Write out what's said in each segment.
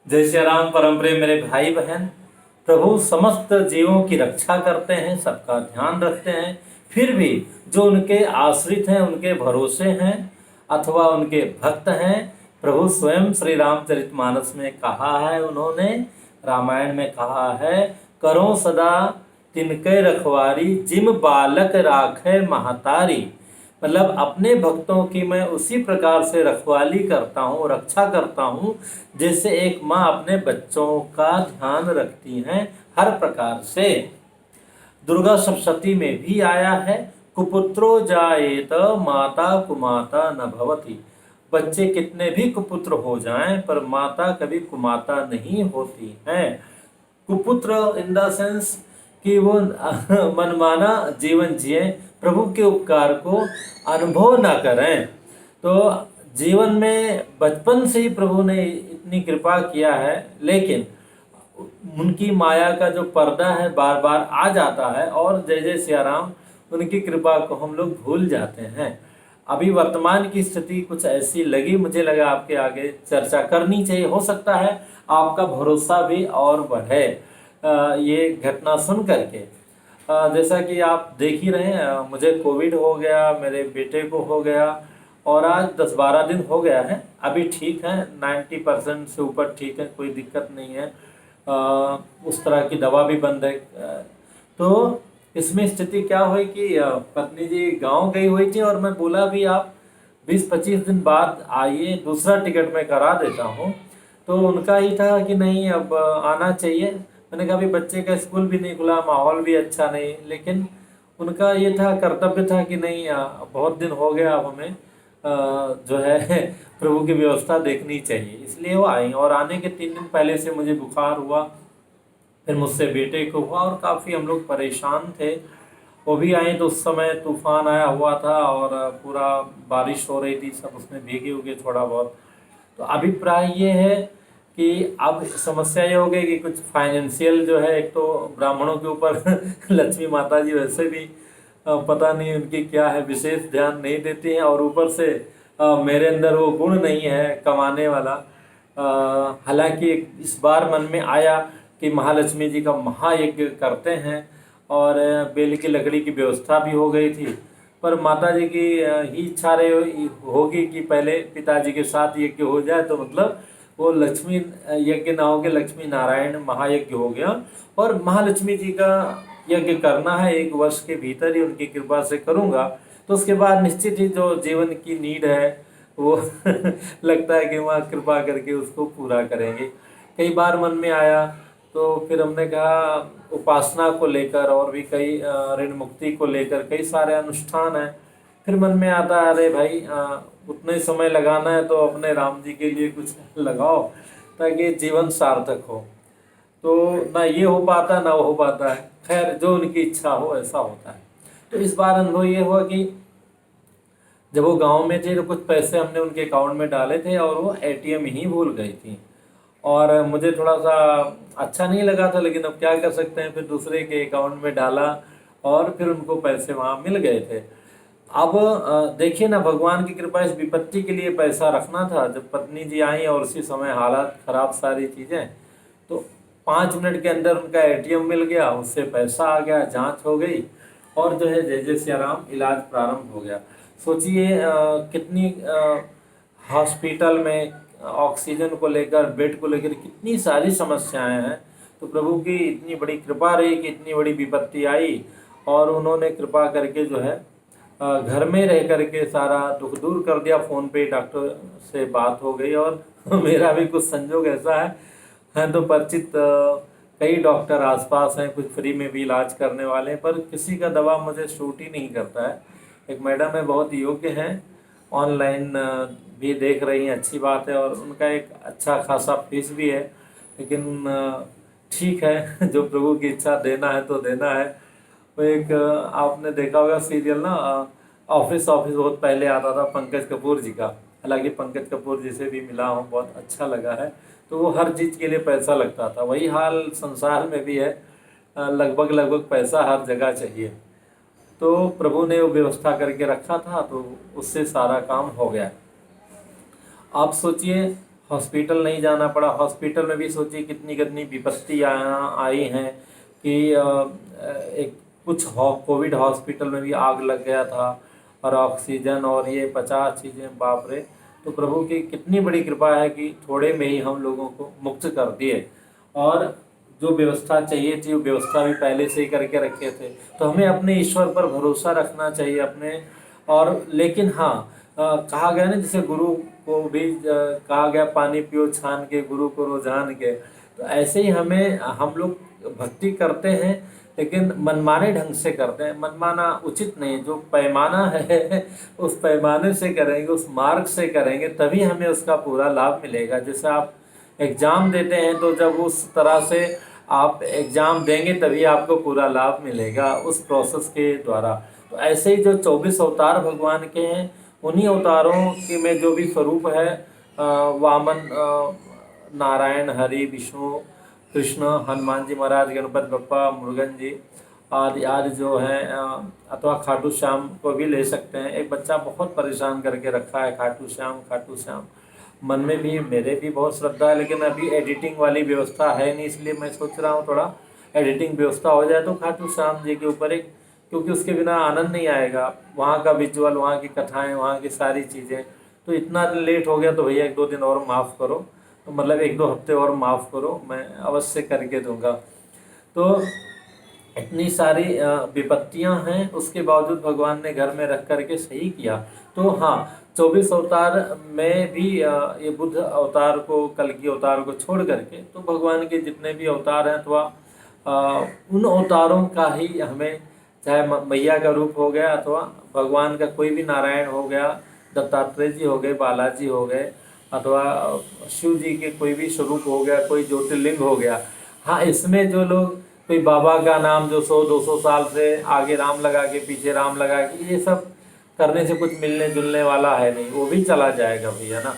जय श्री राम। परम प्रिय मेरे भाई बहन, प्रभु समस्त जीवों की रक्षा करते हैं, सबका ध्यान रखते हैं। फिर भी जो उनके आश्रित हैं, उनके भरोसे हैं अथवा उनके भक्त हैं, प्रभु स्वयं श्री रामचरितमानस में कहा है, उन्होंने रामायण में कहा है, करो सदा तिनके रखवारी जिम बालक राखे महतारी। मतलब अपने भक्तों की मैं उसी प्रकार से रखवाली करता हूँ, रक्षा करता हूँ, जैसे एक माँ अपने बच्चों का ध्यान रखती हैं हर प्रकार से। दुर्गा सप्तशती में भी आया है, कुपुत्रो जायेत माता कुमाता न भवति। बच्चे कितने भी कुपुत्र हो जाएं पर माता कभी कुमाता नहीं होती हैं। कुपुत्र इन द सेंस कि वो मनमाना जीवन जिए, प्रभु के उपकार को अनुभव ना करें। तो जीवन में बचपन से ही प्रभु ने इतनी कृपा किया है, लेकिन उनकी माया का जो पर्दा है बार बार आ जाता है और जय जय सिया राम उनकी कृपा को हम लोग भूल जाते हैं। अभी वर्तमान की स्थिति कुछ ऐसी लगी, मुझे लगा आपके आगे चर्चा करनी चाहिए। हो सकता है आपका भरोसा भी और बढ़े ये घटना सुन करके। जैसा कि आप देख ही रहे हैं, मुझे कोविड हो गया, मेरे बेटे को हो गया और आज 10-12 दिन हो गया है। अभी ठीक है, 90% से ऊपर ठीक है, कोई दिक्कत नहीं है। उस तरह की दवा भी बंद है। तो इसमें स्थिति क्या हुई कि पत्नी जी गांव गई हुई थी और मैं बोला भी आप 20-25 दिन बाद आइए, दूसरा टिकट मैं करा देता हूँ। तो उनका ही था कि नहीं अब आना चाहिए। मैंने कहा भी बच्चे का स्कूल भी नहीं खुला, माहौल भी अच्छा नहीं, लेकिन उनका ये था, कर्तव्य था कि नहीं बहुत दिन हो गया, अब हमें जो है प्रभु की व्यवस्था देखनी चाहिए, इसलिए वो आई। और आने के 3 दिन पहले से मुझे बुखार हुआ, फिर मुझसे बेटे को हुआ और काफ़ी हम लोग परेशान थे। वो भी आए तो उस समय तूफान आया हुआ था और पूरा बारिश हो रही थी, सब उसमें भीगे हुए थोड़ा बहुत। तो अभिप्राय ये है कि अब समस्या ये हो गई कि कुछ फाइनेंशियल जो है, एक तो ब्राह्मणों के ऊपर लक्ष्मी माता जी वैसे भी पता नहीं उनकी क्या है, विशेष ध्यान नहीं देती हैं, और ऊपर से मेरे अंदर वो गुण नहीं है कमाने वाला। हालांकि इस बार मन में आया कि महालक्ष्मी जी का महायज्ञ करते हैं और बेल की लकड़ी की व्यवस्था भी हो गई थी, पर माता जी की ही इच्छा रही होगी कि पहले पिताजी के साथ यज्ञ हो जाए, तो मतलब वो लक्ष्मी यज्ञ ना हो के लक्ष्मी नारायण महायज्ञ हो गया। और महालक्ष्मी जी का यज्ञ करना है, 1 वर्ष के भीतर ही उनकी कृपा से करूँगा, तो उसके बाद निश्चित ही जो जीवन की नीड है वो लगता है कि वहाँ कृपा करके उसको पूरा करेंगे। कई बार मन में आया तो फिर हमने कहा उपासना को लेकर और भी कई ऋण मुक्ति को लेकर कई सारे अनुष्ठान हैं। फिर मन में आता है अरे भाई उतना ही समय लगाना है तो अपने राम जी के लिए कुछ लगाओ ताकि जीवन सार्थक हो। तो ना ये हो पाता ना वो हो पाता है, खैर जो उनकी इच्छा हो ऐसा होता है। तो इस बार अनुभव ये हुआ कि जब वो गांव में थे तो कुछ पैसे हमने उनके अकाउंट में डाले थे और वो एटीएम ही भूल गई थी, और मुझे थोड़ा सा अच्छा नहीं लगा था, लेकिन अब क्या कर सकते हैं, फिर दूसरे के अकाउंट में डाला और फिर उनको पैसे वहाँ मिल गए थे। अब देखिए ना, भगवान की कृपा, इस विपत्ति के लिए पैसा रखना था। जब पत्नी जी आई और उसी समय हालात खराब सारी चीज़ें, तो 5 मिनट के अंदर उनका एटीएम मिल गया, उससे पैसा आ गया, जांच हो गई और जो है जय जय सिया राम इलाज प्रारंभ हो गया। सोचिए कितनी हॉस्पिटल में ऑक्सीजन को लेकर, बेड को लेकर कितनी सारी समस्याएं हैं। तो प्रभु की इतनी बड़ी कृपा रही कि इतनी बड़ी विपत्ति आई और उन्होंने कृपा करके जो है घर में रह करके सारा दुख दूर कर दिया। फ़ोन पे डॉक्टर से बात हो गई और मेरा भी कुछ संजोग ऐसा है तो परिचित कई डॉक्टर आसपास हैं, कुछ फ्री में भी इलाज करने वाले हैं, पर किसी का दवा मुझे सूट ही नहीं करता है। एक मैडम है, बहुत योग्य हैं, ऑनलाइन भी देख रही हैं, अच्छी बात है, और उनका एक अच्छा खासा फीस भी है, लेकिन ठीक है जो प्रभु की इच्छा देना है तो देना है। वो एक आपने देखा होगा सीरियल ना, ऑफिस ऑफिस बहुत पहले आता था पंकज कपूर जी का। हालांकि पंकज कपूर जी से भी मिला हूँ, बहुत अच्छा लगा है। तो वो हर चीज़ के लिए पैसा लगता था, वही हाल संसार में भी है, लगभग लगभग पैसा हर जगह चाहिए। तो प्रभु ने वो व्यवस्था करके रखा था, तो उससे सारा काम हो गया। आप सोचिए हॉस्पिटल नहीं जाना पड़ा। हॉस्पिटल में भी सोचिए कितनी कितनी विपत्ति आई हैं कि एक कुछ कोविड हॉस्पिटल में भी आग लग गया था, और ऑक्सीजन और ये 50 चीज़ें, बाप रे। तो प्रभु की कितनी बड़ी कृपा है कि थोड़े में ही हम लोगों को मुक्त कर दिए, और जो व्यवस्था चाहिए थी वो व्यवस्था भी पहले से ही करके रखे थे। तो हमें अपने ईश्वर पर भरोसा रखना चाहिए अपने। और लेकिन हाँ, कहा गया ना, जैसे गुरु को भी कहा गया पानी पियो छान के, गुरु को रुझान के। तो ऐसे ही हमें, हम लोग भक्ति करते हैं लेकिन मनमाने ढंग से करते हैं। मनमाना उचित नहीं। जो पैमाना है उस पैमाने से करेंगे, उस मार्ग से करेंगे, तभी हमें उसका पूरा लाभ मिलेगा। जैसे आप एग्ज़ाम देते हैं, तो जब उस तरह से आप एग्ज़ाम देंगे तभी आपको पूरा लाभ मिलेगा उस प्रोसेस के द्वारा। तो ऐसे ही जो 24 अवतार भगवान के हैं, उन्हीं अवतारों के में जो भी स्वरूप है, वामन, नारायण, हरि, विष्णु, कृष्ण, हनुमान जी महाराज, गणपति बप्पा, मुरुगन जी आदि आदि जो हैं, अथवा खाटू श्याम को भी ले सकते हैं। एक बच्चा बहुत परेशान करके रखा है, खाटू श्याम खाटू श्याम। मन में भी मेरे भी बहुत श्रद्धा है, लेकिन अभी एडिटिंग वाली व्यवस्था है नहीं, इसलिए मैं सोच रहा हूँ थोड़ा एडिटिंग व्यवस्था हो जाए तो खाटू श्याम जी के ऊपर एक, क्योंकि उसके बिना आनंद नहीं आएगा। वहाँ का विजुअल, वहाँ की कथाएँ, वहाँ की सारी चीज़ें। तो इतना लेट हो गया तो भैया 1-2 दिन और माफ़ करो, तो मतलब 1-2 हफ्ते और माफ़ करो, मैं अवश्य करके दूंगा। तो इतनी सारी विपत्तियां हैं, उसके बावजूद भगवान ने घर में रख करके सही किया। तो हाँ, 24 अवतार में भी ये बुद्ध अवतार को, कल्कि अवतार को छोड़ करके, तो भगवान के जितने भी अवतार हैं, अथवा उन अवतारों का ही हमें, चाहे मैया का रूप हो गया, अथवा भगवान का कोई भी, नारायण हो गया, दत्तात्रेय जी हो गए, बालाजी हो गए, अथवा शिव जी के कोई भी स्वरूप हो गया, कोई ज्योतिर्लिंग हो गया। हाँ, इसमें जो लोग, कोई बाबा का नाम जो 100-200 साल से आगे राम लगा के, पीछे राम लगा के, ये सब करने से कुछ मिलने जुलने वाला है नहीं, वो भी चला जाएगा भैया ना।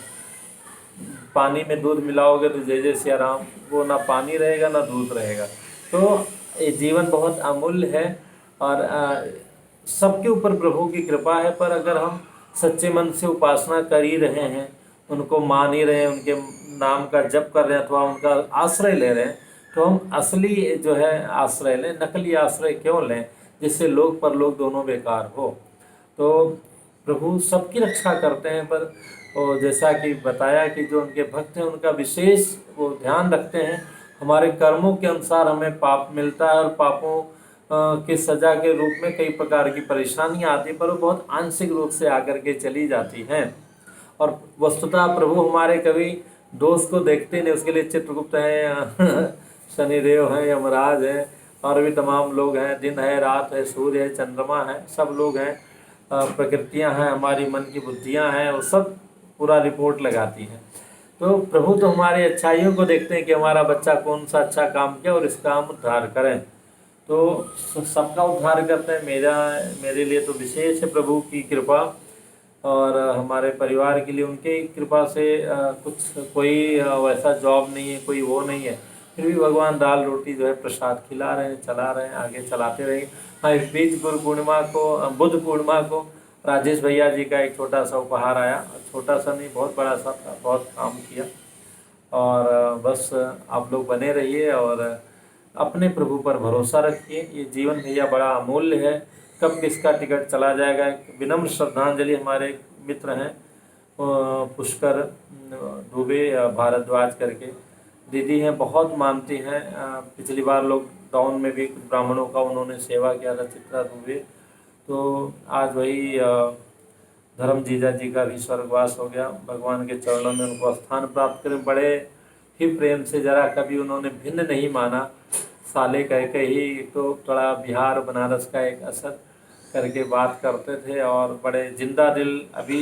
पानी में दूध मिलाओगे तो जय जय सिया राम, वो ना पानी रहेगा ना दूध रहेगा। तो ये जीवन बहुत अमूल्य है, और सबके ऊपर प्रभु की कृपा है। पर अगर हम सच्चे मन से उपासना कर ही रहे हैं, उनको मान ही रहे हैं, उनके नाम का जप कर रहे हैं, अथवा उनका आश्रय ले रहे हैं, तो हम असली जो है आश्रय लें, नकली आश्रय क्यों लें, जिससे लोक परलोक दोनों बेकार हो। तो प्रभु सबकी रक्षा करते हैं, पर और जैसा कि बताया कि जो उनके भक्त हैं उनका विशेष वो ध्यान रखते हैं। हमारे कर्मों के अनुसार हमें पाप मिलता है, और पापों के सजा के रूप में कई प्रकार की परेशानियां आती, पर वो बहुत आंशिक रूप से आकर के चली जाती हैं। और वस्तुतः प्रभु हमारे कभी दोष को देखते नहीं, उसके लिए चित्रगुप्त हैं, शनिदेव हैं, यमराज हैं, और भी तमाम लोग हैं, दिन है, रात है, सूर्य है, चंद्रमा है, सब लोग हैं, प्रकृतियां हैं, हमारी मन की बुद्धियां हैं, वो सब पूरा रिपोर्ट लगाती हैं। तो प्रभु तो हमारी अच्छाइयों को देखते हैं कि हमारा बच्चा कौन सा अच्छा काम किया और इसका हम उद्धार करें। तो सबका उद्धार करते हैं। मेरे लिए तो विशेष है प्रभु की कृपा, और हमारे परिवार के लिए उनके कृपा से कुछ कोई वैसा जॉब नहीं है, कोई वो नहीं है, फिर भी भगवान दाल रोटी जो है प्रसाद खिला रहे हैं, चला रहे हैं, आगे चलाते रहेंगे। हाँ, इस बीच गुरु पूर्णिमा को, बुद्ध पूर्णिमा को राजेश भैया जी का एक छोटा सा उपहार आया, छोटा सा नहीं, बहुत बड़ा सा था, बहुत काम किया। और बस आप लोग बने रहिए और अपने प्रभु पर भरोसा रखिए। ये जीवन भैया बड़ा अमूल्य है, कब किसका टिकट चला जाएगा। एक विनम्र श्रद्धांजलि, हमारे एक मित्र हैं पुष्कर दुबे भारद्वाज करके, दीदी हैं, बहुत मानती हैं। पिछली बार लॉकडाउन में भी ब्राह्मणों का उन्होंने सेवा किया था, चित्रा दुबे। तो आज वही धर्म जीजा जी का भी स्वर्गवास हो गया, भगवान के चरणों में उनको स्थान प्राप्त करें। बड़े ही प्रेम से, जरा कभी उन्होंने भिन्न नहीं माना, साले कह के ही, तो थोड़ा बिहार बनारस का एक असर करके बात करते थे, और बड़े जिंदा दिल। अभी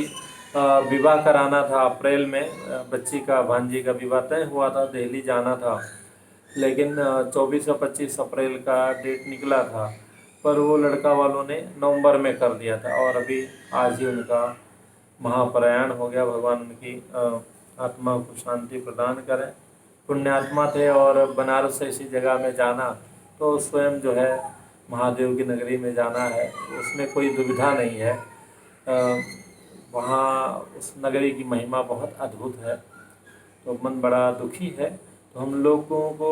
विवाह कराना था अप्रैल में, बच्ची का, भांजी का विवाह तय हुआ था, दिल्ली जाना था, लेकिन 24 या 25 अप्रैल का डेट निकला था, पर वो लड़का वालों ने नवंबर में कर दिया था, और अभी आज ही उनका महाप्रयाण हो गया। भगवान उनकी आत्मा को शांति प्रदान करें। पुण्यात्मा थे, और बनारस ऐसी जगह में जाना तो स्वयं जो है महादेव की नगरी में जाना है, उसमें कोई दुविधा नहीं है। वहाँ उस नगरी की महिमा बहुत अद्भुत है। तो मन बड़ा दुखी है। तो हम लोगों को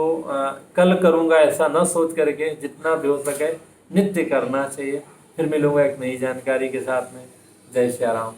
कल करूँगा ऐसा न सोच करके जितना भी हो सके नित्य करना चाहिए। फिर मिलूँगा एक नई जानकारी के साथ में। जय श्री राम।